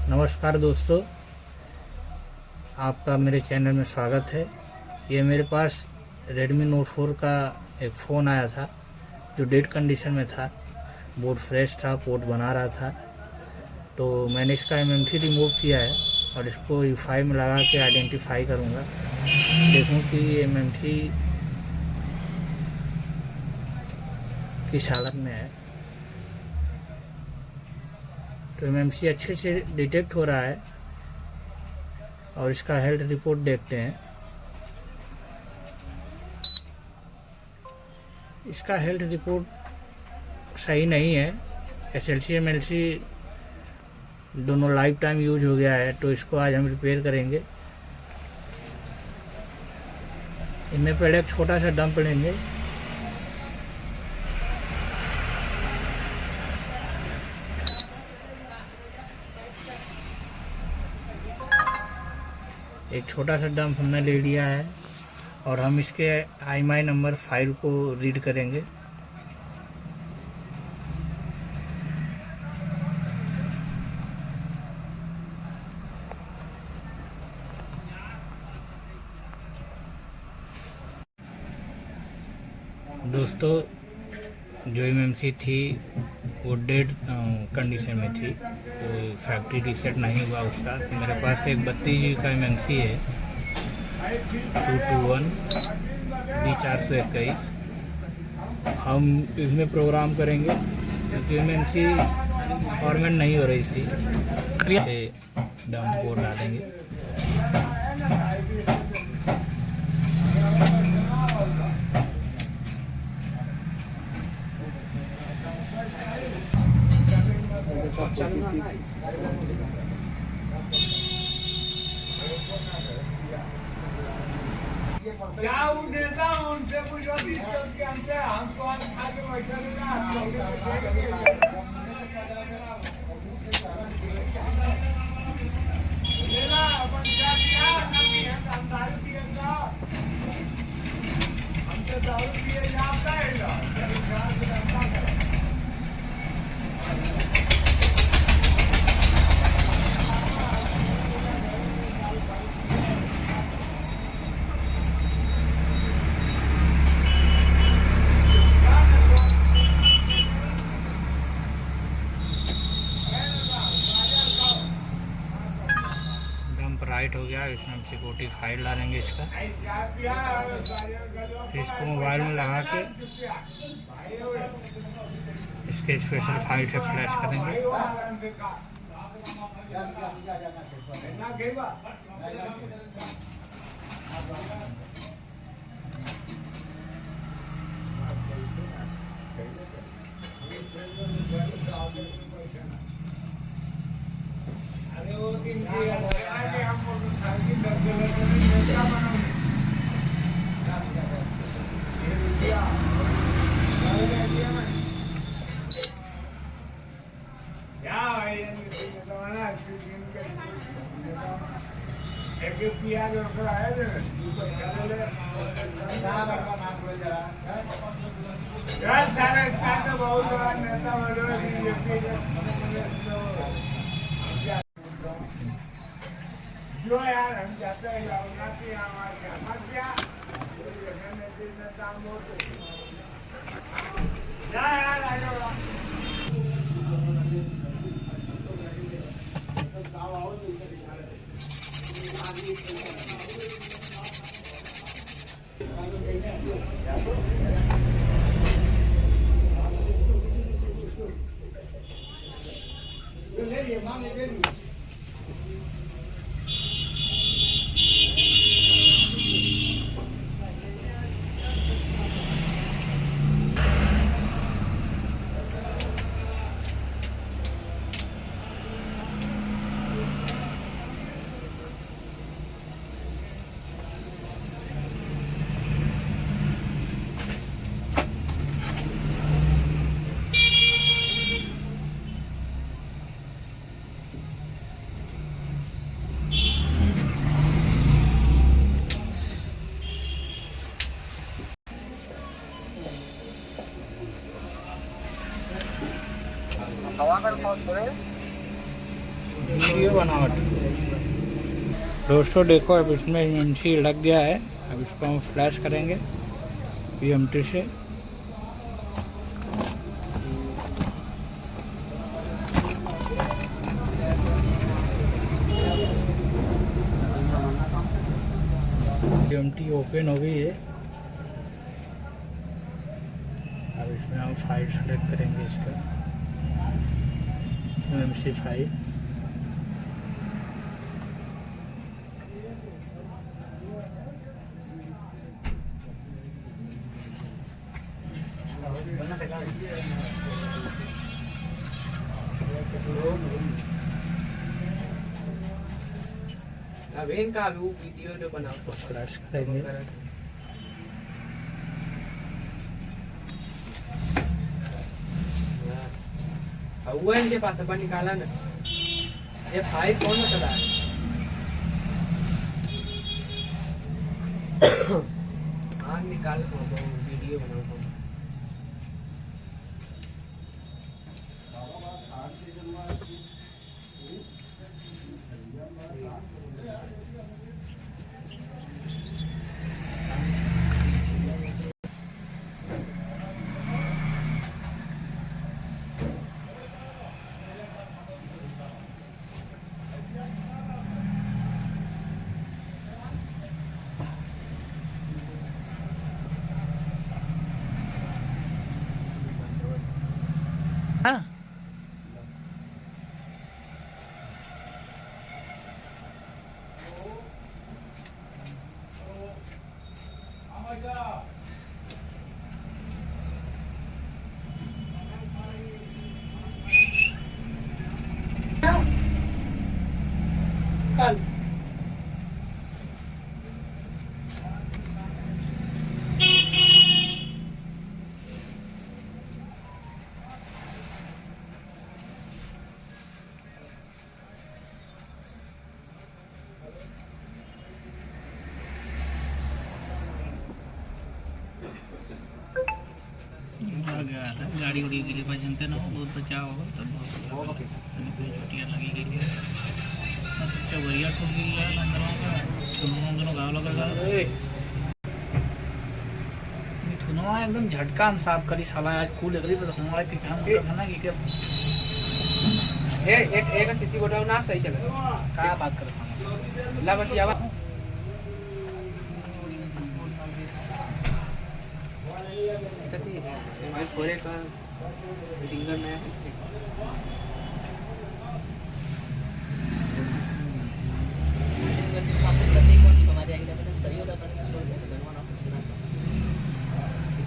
नमस्कार दोस्तों, आपका मेरे चैनल में स्वागत है। ये मेरे पास Redmi Note 4 का एक फ़ोन आया था जो डेड कंडीशन में था। बोर्ड फ्रेश था, पोर्ट बना रहा था, तो मैंने इसका MMC रिमूव किया है और इसको E5 में लगा के आइडेंटिफाई करूँगा, देखूँ कि MMC किस हालत में है। तो MMC अच्छे से डिटेक्ट हो रहा है और इसका हेल्थ रिपोर्ट देखते हैं। इसका हेल्थ रिपोर्ट सही नहीं है। SLC MLC दोनों लाइफ टाइम यूज हो गया है, तो इसको आज हम रिपेयर करेंगे। इनमें पहले एक छोटा सा डंप लेंगे। एक छोटा सा डंप हमने ले लिया है और हम इसके IMEI नंबर 5 को रीड करेंगे। दोस्तों, जो MMC थी वो डेड कंडीशन में थी, वो फैक्ट्री रीसेट नहीं हुआ उसका। तो मेरे पास एक 32 GB का MMC है 221 B421। हम इसमें प्रोग्राम करेंगे क्योंकि MMC फॉर्मेट नहीं हो रही थी। डंप कोड डालेंगे। क्या नेता उनसे पूछो हम तो आज खा के बैठे लेना अपन क्या किया हम दारू पिएगा, हमसे दारू पिए जाता है ना। राइट हो गया। इसमें हम सिक्योरिटी फाइल डालेंगे इसका, फिर इसको मोबाइल में लगा के इसके स्पेशल फाइल से फ्लैश करेंगे। जो यार हम जाते हैं हमारे हवा का रिकॉर्ड करें। वीडियो बनावट। दोस्तों देखो अब इसमें एमसी लग गया है, अब इसको हम फ्लैश करेंगे PMT से। PMT ओपन हो गई है, अब इसमें हम फाइल सेलेक्ट करेंगे इसका MMC फाइल। अब इनका भी वीडियो जो बनाओ फ्लैश करेंगे। वो इनके पास अपन निकाला ना, ये फाइल कौन बता है? हाँ निकाल वीडियो बनाओ। हाँ कल गाड़ी उड़ी के लिए जनते ना बहुत बचाव होगा तब बहुत छुट्टियाँ लगी गई है। सबसे बढ़िया ठुक गई है अंदरों का दोनों घाव लगा थुनवा एकदम झटका हम साफ करी साला आज कूल लग रही तो हमारा कि काम करना कि क्या एक सीसी बोटाओ ना सही चला क्या बात कर रहा ला बतिया छोरे का रिंगर में हमारे आगे सही होता पर छोड़ दे बनवाना सुना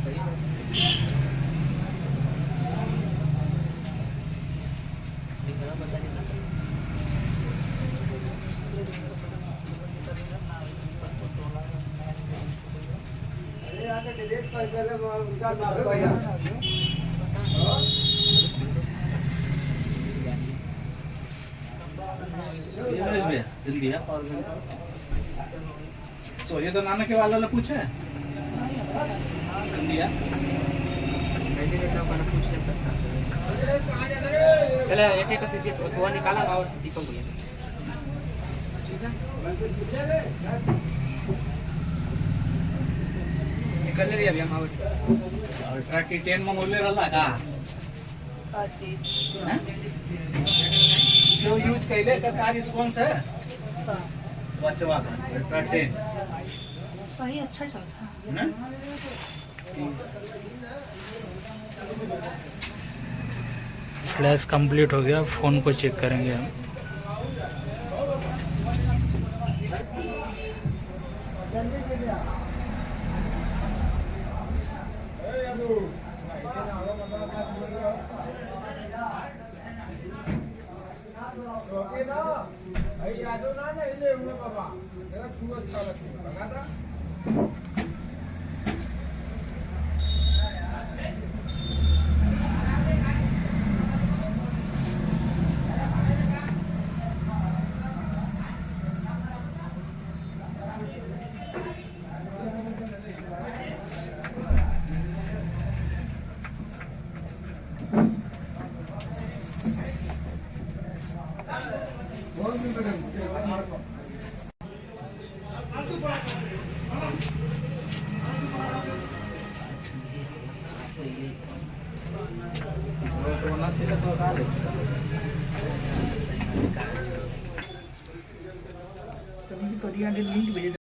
सही बता नहीं तो ये तो नाना के वाला पूछे चले एक का सीसी थोड़ा निकाला और टिको हुई ठीक है निकल रही अभी हम अल्ट्रा T10 मंगोले रहला का जो यूज कैले का रिस्पांस है बचवा का अल्ट्रा 10 सही अच्छा चलता है फ्लैश कंप्लीट हो गया। फोन को चेक करेंगे हम। तो ना सीधा तो खा ले तो 300 लिंक भेजे